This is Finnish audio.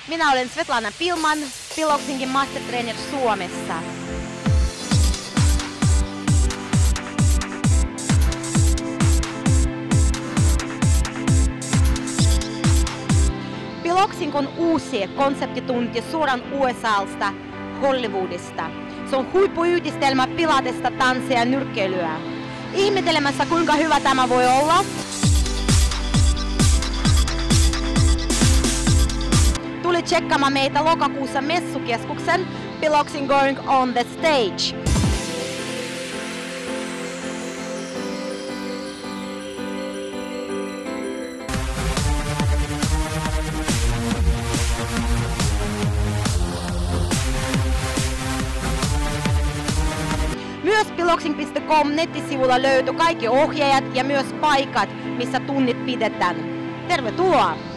Minä olen Svetlana Pilman, Piloxingin Master Trainer Suomessa. Piloxing on uusi konseptitunti suoraan USA:sta, Hollywoodista. Se on huippuyhdistelmä pilatesta, tanssia ja nyrkkeilyä. Ihmettelemässä kuinka hyvä tämä voi olla? Tuli tsekkaamaan meitä lokakuussa messukeskuksen Piloxing Going on the Stage. Myös piloxing.com nettisivulla löytyy kaikki ohjeet ja myös paikat, missä tunnit pidetään. Tervetuloa!